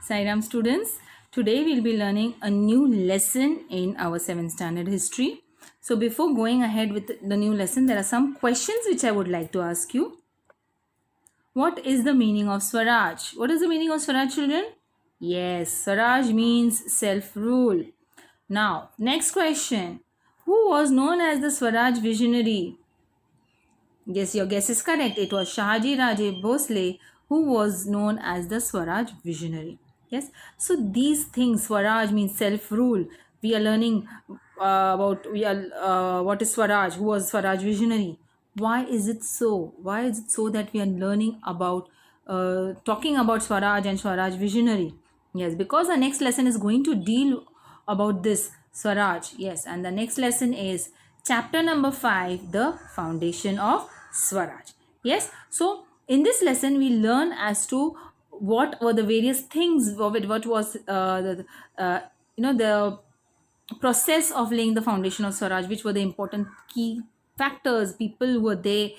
Sairam students, today we'll be learning a new lesson in our 7th standard history. So before going ahead with the new lesson, there are some questions which I would like to ask you. What is the meaning of Swaraj? What is the meaning of Swaraj, children? Yes, Swaraj means self-rule. Now, next question. Who was known as the Swaraj visionary? Yes, your guess is correct. It was Shahaji Raje Bhosle who was known as the Swaraj visionary. Yes, so these things, Swaraj means self-rule. We are learning what is Swaraj, who was Swaraj visionary. Why is it so? Why is it so that we are learning about talking about Swaraj and Swaraj visionary? Yes, because our next lesson is going to deal about this Swaraj. Yes, and the next lesson is chapter number 5, the foundation of Swaraj. Yes, so in this lesson we learn as to what were the various things of it, what was the process of laying the foundation of Swaraj, which were the important key factors, people who were there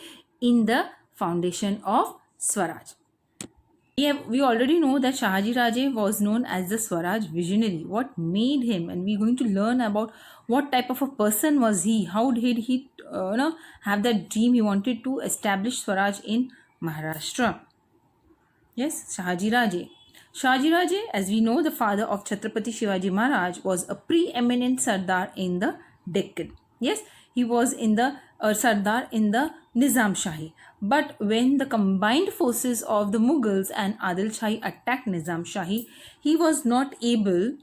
in the foundation of Swaraj. We already know that Shahaji Raje was known as the Swaraj visionary. What made him, and we're going to learn about what type of a person was he, how did he have that dream he wanted to establish Swaraj in Maharashtra. Yes, Shahaji Raje. Shahaji Raje, as we know, the father of Chhatrapati Shivaji Maharaj, was a preeminent Sardar in the Deccan. Yes, he was in the Sardar in the Nizam Shahi. But when the combined forces of the Mughals and Adil Shahi attacked Nizam Shahi, he was not able.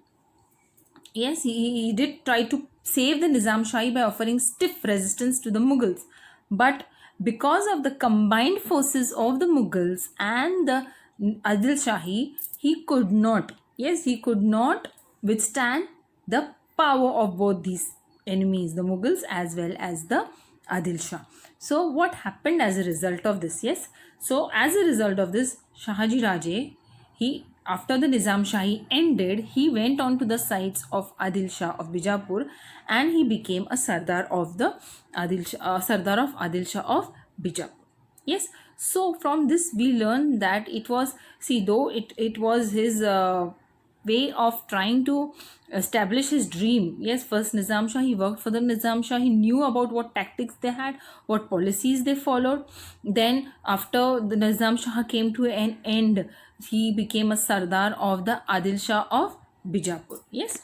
Yes, he did try to save the Nizam Shahi by offering stiff resistance to the Mughals. But because of the combined forces of the Mughals and the Adil Shahi, he could not withstand the power of both these enemies, the Mughals as well as the Adil Shah. So what happened as a result of this? Yes, so as a result of this, Shahaji Raje, he, after the Nizam Shahi ended, he went on to the sides of Adil Shah of Bijapur and he became a Sardar of Adil Shah of Bijapur. Yes, so from this we learn that it was, though it was his way of trying to establish his dream. Yes, first Nizam Shah, he worked for the Nizam Shah. He knew about what tactics they had, what policies they followed. Then after the Nizam Shah came to an end, he became a Sardar of the Adil Shah of Bijapur. Yes.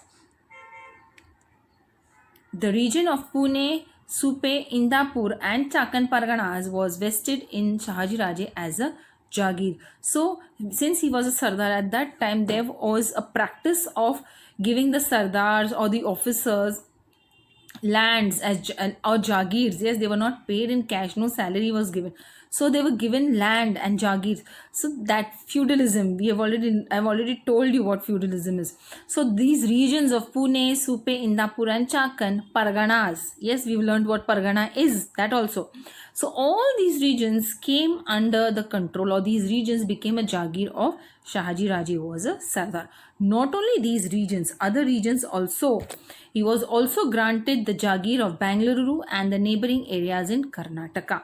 The region of Pune, Supe, Indapur and Chakan Parganas was vested in Shahaji Raje as a Jagir. So, since he was a Sardar at that time, there was a practice of giving the Sardars or the officers lands or jagirs. Yes, they were not paid in cash, no salary was given, so they were given land and jagirs. So that feudalism, I've already told you what feudalism is. So these regions of Pune, Supe, Indapur and Chakan, Parganas, yes, we've learned what Pargana is, that also. So all these regions came under the control, or these regions became a Jagir of Shahaji Raje, who was a Sardar. Not only these regions, other regions also. He was also granted the Jagir of Bangalore and the neighboring areas in Karnataka.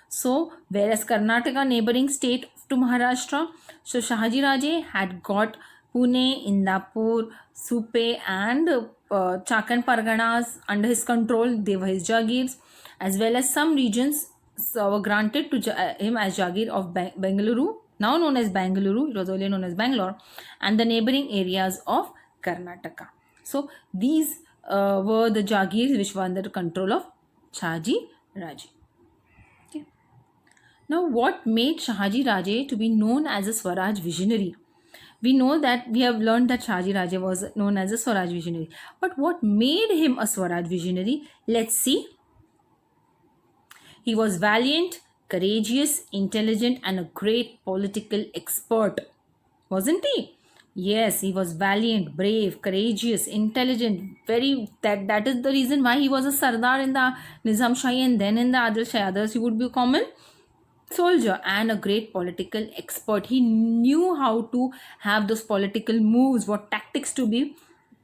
So, whereas Karnataka neighboring state to Maharashtra, so Shahaji Raje had got Pune, Indapur, Supe and Chakan Parganas under his control. They were his Jagirs, as well as some regions were granted to him as Jagir of Bengaluru, now known as Bangalore, it was earlier known as Bangalore, and the neighboring areas of Karnataka. So these were the Jagirs which were under the control of Shahaji Raje. Okay. Now, what made Shahaji Raje to be known as a Swaraj visionary? We know that we have learned that Shahaji Raje was known as a Swaraj visionary. But what made him a Swaraj visionary? Let's see. He was valiant, courageous, intelligent and a great political expert. Wasn't he? Yes, he was valiant, brave, courageous, intelligent. That is the reason why he was a Sardar in the Nizam Shahi and then in the Adil Shahi. Others he would be a common soldier and a great political expert. He knew how to have those political moves, what tactics to be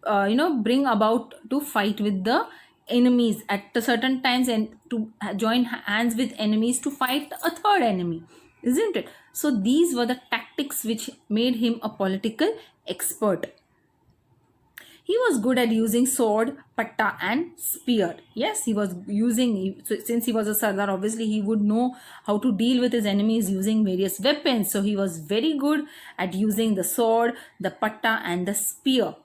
bring about to fight with the enemies at a certain times and to join hands with enemies to fight a third enemy, isn't it? So these were the tactics tactics which made him a political expert. He was good at using sword, patta and spear. Yes, he was using, so since he was a Sardar, obviously he would know how to deal with his enemies using various weapons. So he was very good at using the sword, the patta and the spear.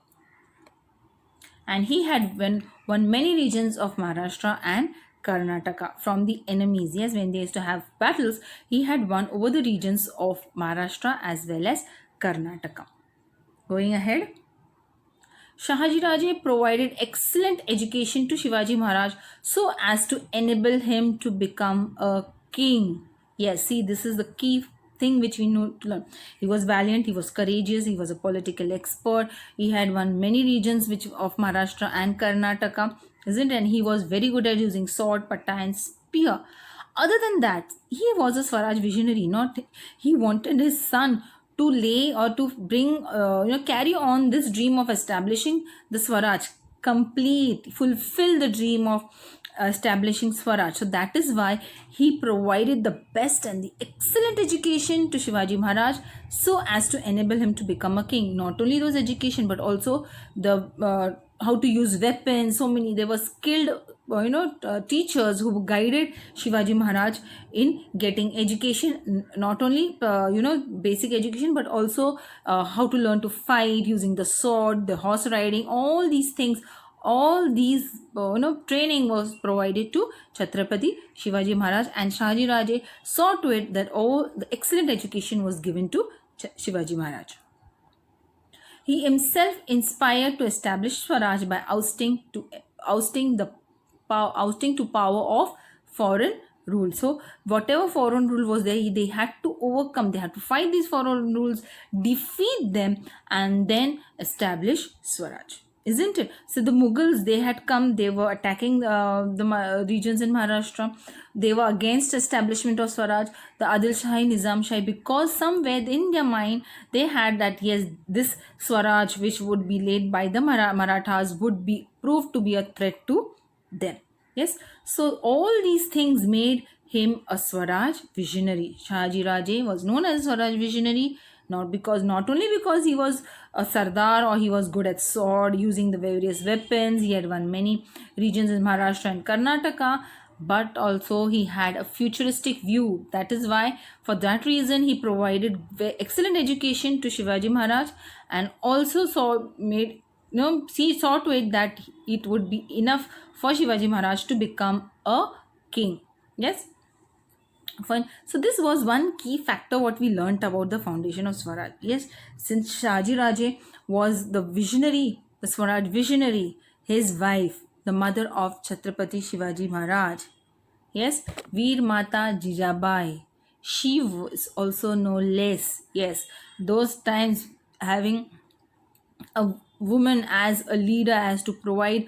And he had won many regions of Maharashtra and Karnataka from the enemies. Yes, when they used to have battles, he had won over the regions of Maharashtra as well as Karnataka. Going ahead. Shahaji Raje provided excellent education to Shivaji Maharaj so as to enable him to become a king. Yes, see, this is the key thing which we know to learn. He was valiant, he was courageous, he was a political expert. He had won many regions which of Maharashtra and Karnataka, isn't it? And he was very good at using sword, patta and spear. Other than that, he was a Swaraj visionary. Not he wanted his son to lay or to bring, carry on this dream of establishing the Swaraj, fulfill the dream of establishing Swaraj. So that is why he provided the best and the excellent education to Shivaji Maharaj so as to enable him to become a king. Not only those education, but also the how to use weapons. So many, there were skilled teachers who guided Shivaji Maharaj in getting education, not only basic education, but also how to learn to fight using the sword, the horse riding, all these things. All these training was provided to Chhatrapati Shivaji Maharaj, and Shahaji Raje saw to it that all the excellent education was given to Shivaji Maharaj. He himself inspired to establish Swaraj by ousting to power of foreign rule. So whatever foreign rule was there, they had to overcome, they had to fight these foreign rules, defeat them, and then establish Swaraj. Isn't it? So the Mughals, they had come, they were attacking the regions in Maharashtra. They were against establishment of Swaraj, the Adil Shahi, Nizam Shahi, because somewhere in their mind, they had that, yes, this Swaraj which would be led by the Marathas would be proved to be a threat to them. Yes, so all these things made him a Swaraj visionary. Shahaji Raje was known as Swaraj visionary, not only because he was a Sardar or he was good at sword, using the various weapons, he had won many regions in Maharashtra and Karnataka, but also he had a futuristic view. That is why, for that reason, he provided excellent education to Shivaji Maharaj, and also saw to it that it would be enough for Shivaji Maharaj to become a king. Yes. Fine. So this was one key factor what we learnt about the foundation of Swaraj. Yes, since Shahaji Raje was the visionary, the Swaraj visionary, his wife, the mother of Chhatrapati Shivaji Maharaj, yes, Veer Mata Jijabai, she was also no less. Yes, those times having a woman as a leader, as to provide,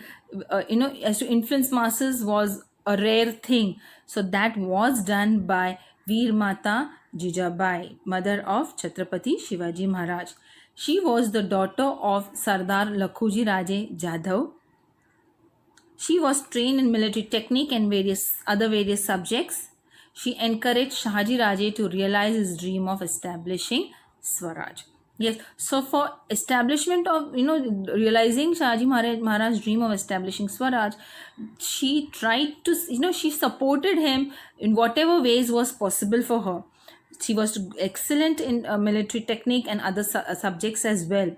as to influence masses was a rare thing. So that was done by Veer Mata Jijabai, mother of Chhatrapati Shivaji Maharaj. She was the daughter of Sardar Lakhuji Raje Jadhav. She was trained in military technique and various subjects. She encouraged Shahaji Raje to realize his dream of establishing Swaraj. Yes, so for establishment of, realizing Shahaji Maharaj's dream of establishing Swaraj, she tried to, she supported him in whatever ways was possible for her. She was excellent in military technique and other subjects as well.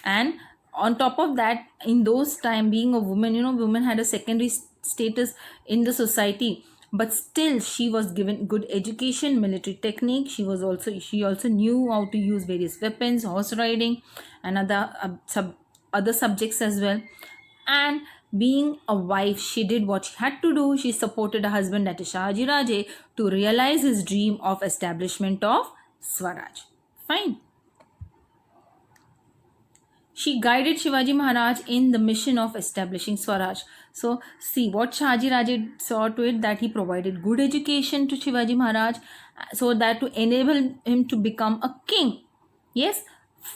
And on top of that, in those time, being a woman, women had a secondary status in the society. But still, she was given good education, military technique. She also knew how to use various weapons, horse riding, and other subjects as well. And being a wife, she did what she had to do. She supported her husband, that is Shahaji Raje, to realize his dream of establishment of Swaraj. Fine. She guided Shivaji Maharaj in the mission of establishing Swaraj. So, see what Shahaji Raje saw to it, that he provided good education to Shivaji Maharaj so that to enable him to become a king. Yes,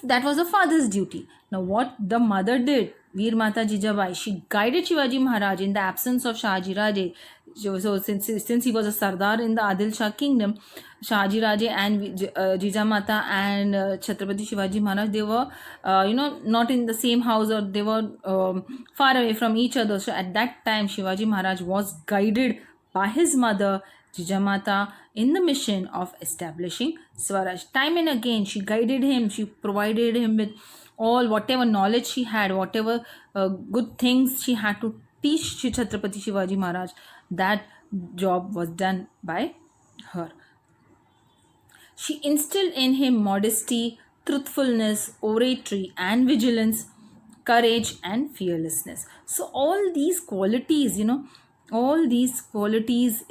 that was a father's duty. Now what the mother did, Veer Mata Jijabai, she guided Shivaji Maharaj in the absence of Shahaji Raje. So since he was a Sardar in the Adil Shah kingdom, Shahaji Raje and Jijamata and Chhatrapati Shivaji Maharaj, they were not in the same house, or they were far away from each other. So at that time Shivaji Maharaj was guided by his mother Jijamata in the mission of establishing Swaraj. Time and again she guided him, she provided him with all whatever knowledge she had, whatever good things she had to teach Shri Chhatrapati Shivaji Maharaj. That job was done by her. She instilled in him modesty, truthfulness, oratory, and vigilance, courage, and fearlessness. So all these qualities, all these qualities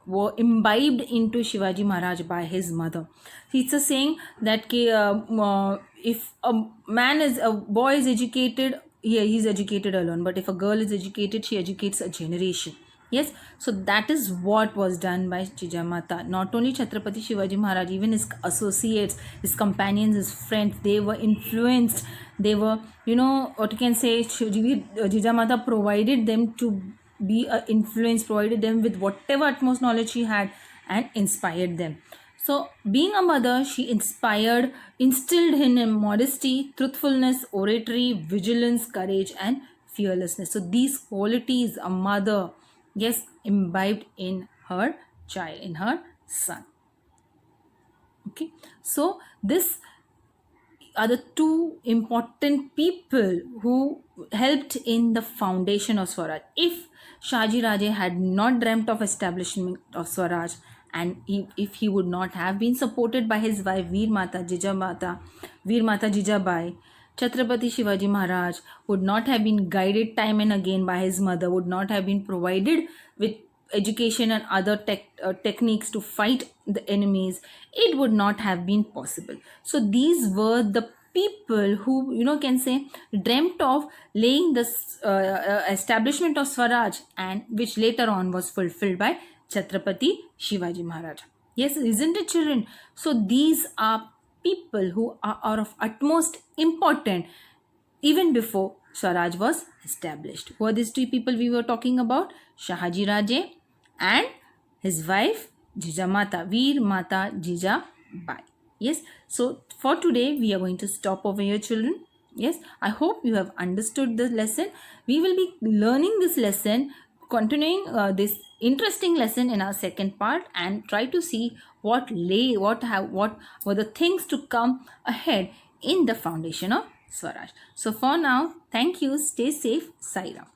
were imbibed into Shivaji Maharaj by his mother. It's a saying that if a boy is educated, he's educated alone. But if a girl is educated, she educates a generation. Yes, so that is what was done by Jijamata. Not only Chhatrapati Shivaji Maharaj, even his associates, his companions, his friends, they were influenced. They were, what you can say, Jijamata provided them to be influenced, provided them with whatever utmost knowledge she had, and inspired them. So being a mother, she instilled in him modesty, truthfulness, oratory, vigilance, courage, and fearlessness. So these qualities a mother, yes, imbibed in her child, in her son. Okay, so this are the two important people who helped in the foundation of Swaraj. If Shahaji Raje had not dreamt of establishment of Swaraj, and if he would not have been supported by his wife Veer Mata Jijabai, Chhatrapati Shivaji Maharaj would not have been guided time and again by his mother, would not have been provided with education and other techniques to fight the enemies. It would not have been possible. So these were the people who can say dreamt of laying the establishment of Swaraj, and which later on was fulfilled by Chhatrapati Shivaji Maharaj. Yes, isn't it, children? So these are people who are of utmost importance even before Swaraj was established. Who are these two people we were talking about? Shahaji Raje and his wife Jijamata, Veer Mata Jijabai. Yes, so for today we are going to stop over here, children. Yes, I hope you have understood the lesson. We will be learning this lesson, continuing this interesting lesson in our second part, and try to see what were the things to come ahead in the foundation of Swaraj. So for now, thank you. Stay safe. Sai Ram.